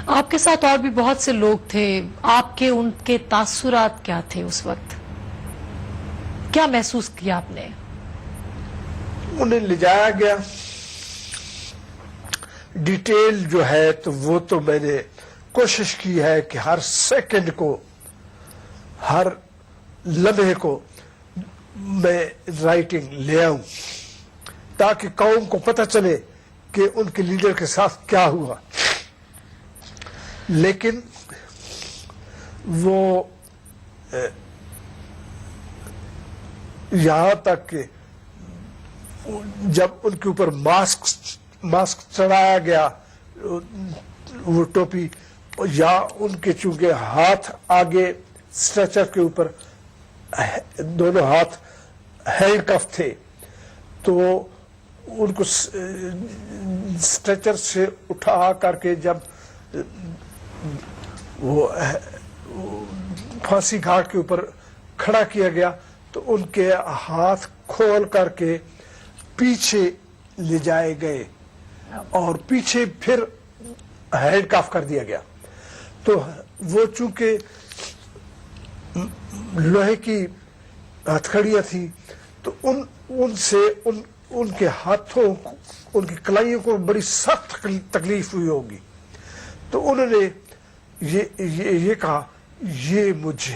آپ کے ساتھ اور بھی بہت سے لوگ تھے، آپ کے ان کے تاثرات کیا تھے اس وقت؟ کیا محسوس کیا آپ نے؟ انہیں لے جایا گیا، ڈیٹیل جو ہے تو وہ تو میں نے کوشش کی ہے کہ ہر سیکنڈ کو، ہر لمحے کو میں رائٹنگ لے آؤں تاکہ قوم کو پتہ چلے کہ ان کے لیڈر کے ساتھ کیا ہوا. لیکن وہ یہاں تک کہ جب ان کے اوپر ماسک چڑھایا گیا، وہ ٹوپی، یا ان کے چونکہ ہاتھ آگے اسٹریچر کے اوپر، دونوں ہاتھ ہینڈ کف تھے، تو ان کو اسٹریچر سے اٹھا کر کے جب وہ پھانسی گھاٹ کے اوپر کھڑا کیا گیا تو ان کے ہاتھ کھول کر کے پیچھے لے جائے گئے اور پیچھے پھر ہینڈ کف کر دیا گیا. تو وہ چونکہ لوہے کی ہتھکڑیاں تھیں تو ان سے ان کے ہاتھوں، ان کی کلائیوں کو بڑی سخت تکلیف ہوئی ہوگی. تو انہوں نے یہ کہا، یہ مجھے،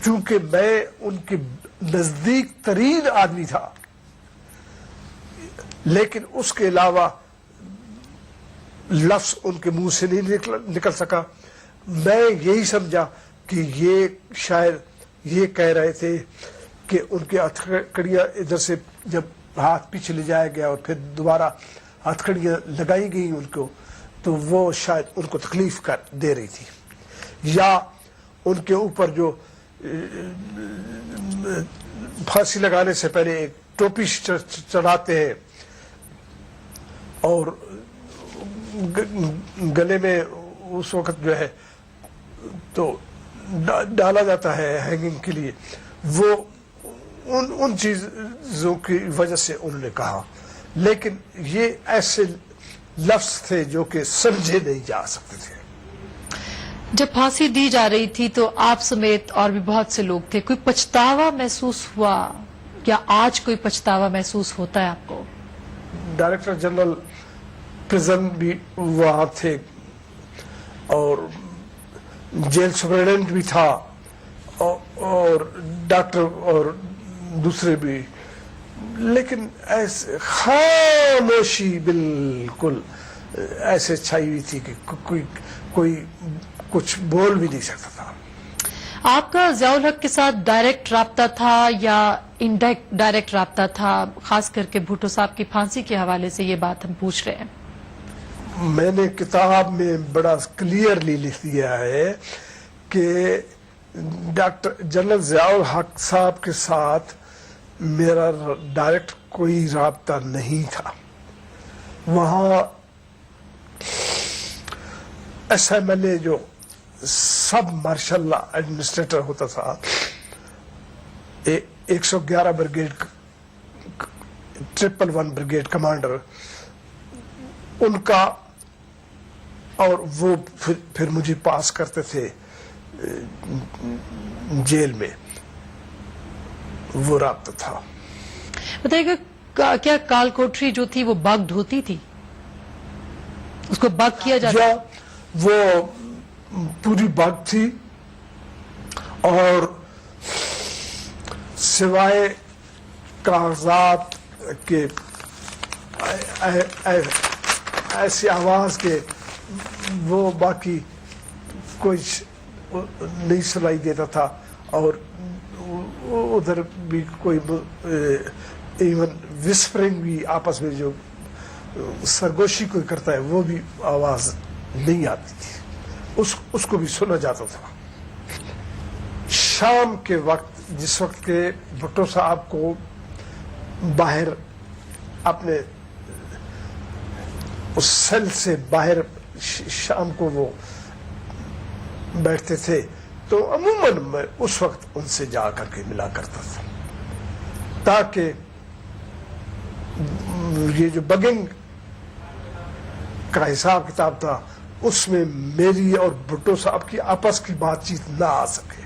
چونکہ میں ان کے نزدیک ترین آدمی تھا، لیکن اس کے علاوہ لفظ ان کے منہ سے نہیں نکل سکا. میں یہی سمجھا کہ یہ شاید یہ کہہ رہے تھے کہ ان کے ہتھکڑیاں ادھر سے جب ہاتھ پیچھے لے جایا گیا اور پھر دوبارہ ہتھکڑیاں لگائی گئی ان کو، تو وہ شاید ان کو تکلیف کر دے رہی تھی، یا ان کے اوپر جو پھانسی لگانے سے پہلے ایک ٹوپی چڑھاتے ہیں اور گلے میں اس وقت جو ہے تو ڈالا جاتا ہے ہینگنگ کے لیے، وہ ان چیزوں کی وجہ سے انہوں نے کہا. لیکن یہ ایسے لفظ تھے جو کہ سمجھے نہیں جا سکتے تھے. جب پھانسی دی جا رہی تھی تو آپ سمیت اور بھی بہت سے لوگ تھے، کوئی پچھتاوا محسوس ہوا یا آج کوئی پچھتاوا محسوس ہوتا ہے آپ کو؟ ڈائریکٹر جنرل پرزن بھی وہاں تھے اور جیل سپرنٹینڈنٹ بھی تھا اور ڈاکٹر اور دوسرے بھی، لیکن ایسے خاموشی بالکل ایسے چھائی ہوئی تھی کہ کوئی کچھ بول بھی نہیں سکتا تھا. آپ کا ضیاء الحق کے ساتھ ڈائریکٹ رابطہ تھا یا ڈائریکٹ رابطہ تھا؟ خاص کر کے بھٹو صاحب کی پھانسی کے حوالے سے یہ بات ہم پوچھ رہے ہیں. میں نے کتاب میں بڑا کلیئرلی لکھ دیا ہے کہ ڈاکٹر جنرل ضیاء الحق صاحب کے ساتھ میرا ڈائریکٹ کوئی رابطہ نہیں تھا. وہاں ایس ایم ایل اے جو سب مارشل ایڈمنسٹریٹر ہوتا تھا، 111 بریگیڈ 111 بریگیڈ کمانڈر، ان کا، اور وہ پھر مجھے پاس کرتے تھے جیل میں، وہ رابطہ تھا. بتائیے گا کیا کال کوٹری جو تھی وہ بگڈ ہوتی تھی؟ اس کو بگ کیا جاتا؟ وہ پوری بگ تھی اور سوائے کاغذات کے ایسی آواز کے وہ باقی کچھ نہیں سنائی دیتا تھا. اور ادھر بھی کوئی ایون وسپرنگ بھی آپس میں جو سرگوشی کوئی کرتا ہے وہ بھی آواز نہیں آتی تھی، اس کو بھی سنا جاتا تھا. شام کے وقت، جس وقت کے بھٹو صاحب کو باہر اپنے اس سیل سے باہر شام کو وہ بیٹھتے تھے، تو عموماً میں اس وقت ان سے جا کر کے ملا کرتا تھا تاکہ یہ جو بگنگ کا حساب کتاب تھا اس میں میری اور بھٹو صاحب کی آپس کی بات چیت نہ آ سکے.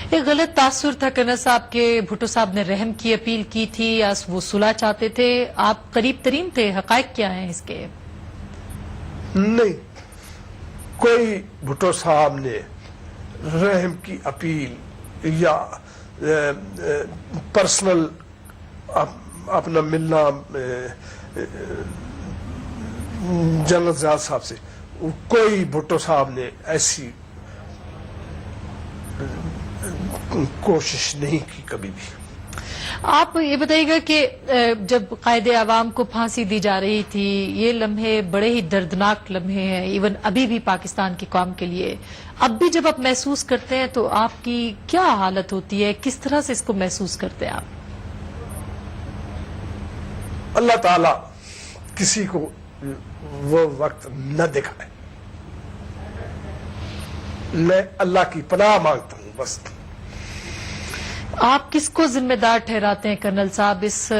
ایک غلط تاثر تھا کرنل صاحب کے بھٹو صاحب نے رحم کی اپیل کی تھی یا وہ صلح چاہتے تھے. آپ قریب ترین تھے، حقائق کیا ہیں اس کے؟ نہیں، کوئی بھٹو صاحب نے رحم کی اپیل یا پرسنل اپنا ملنا جنرل زیاد صاحب سے، کوئی بھٹو صاحب نے ایسی کوشش نہیں کی کبھی بھی. آپ یہ بتائیے گا کہ جب قائد عوام کو پھانسی دی جا رہی تھی، یہ لمحے بڑے ہی دردناک لمحے ہیں ایون ابھی بھی پاکستان کی قوم کے لیے. اب بھی جب آپ محسوس کرتے ہیں تو آپ کی کیا حالت ہوتی ہے، کس طرح سے اس کو محسوس کرتے ہیں آپ؟ اللہ تعالی کسی کو وہ وقت نہ دکھائے. میں اللہ کی پناہ مانگتا ہوں بس. آپ کس کو ذمہ دار ٹھہراتے ہیں کرنل صاحب اس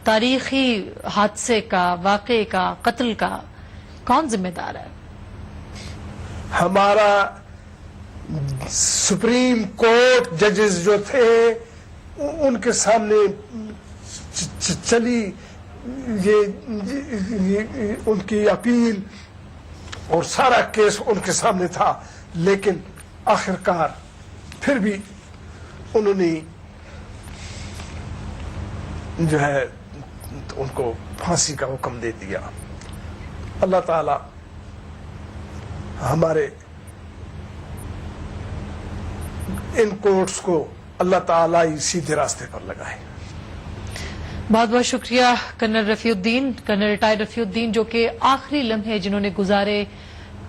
تاریخی حادثے کا، واقعے کا، قتل کا؟ کون ذمہ دار ہے؟ ہمارا سپریم کورٹ ججز جو تھے ان کے سامنے چلی یہ ان کی اپیل اور سارا کیس ان کے سامنے تھا، لیکن آخرکار پھر بھی انہوں نے جو ہے ان کو پھانسی کا حکم دے دیا. اللہ تعالی ہمارے ان کورٹس کو اللہ تعالی ہی سیدھے راستے پر لگائے. بہت بہت شکریہ کرنل رفیع الدین، کرنل ریٹائرڈ رفیع الدین، جو کہ آخری لمحے جنہوں نے گزارے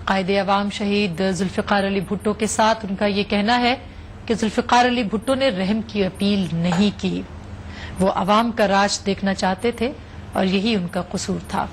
قائد عوام شہید ذوالفقار علی بھٹو کے ساتھ. ان کا یہ کہنا ہے کہ ذوالفقار علی بھٹو نے رحم کی اپیل نہیں کی، وہ عوام کا راج دیکھنا چاہتے تھے اور یہی ان کا قصور تھا.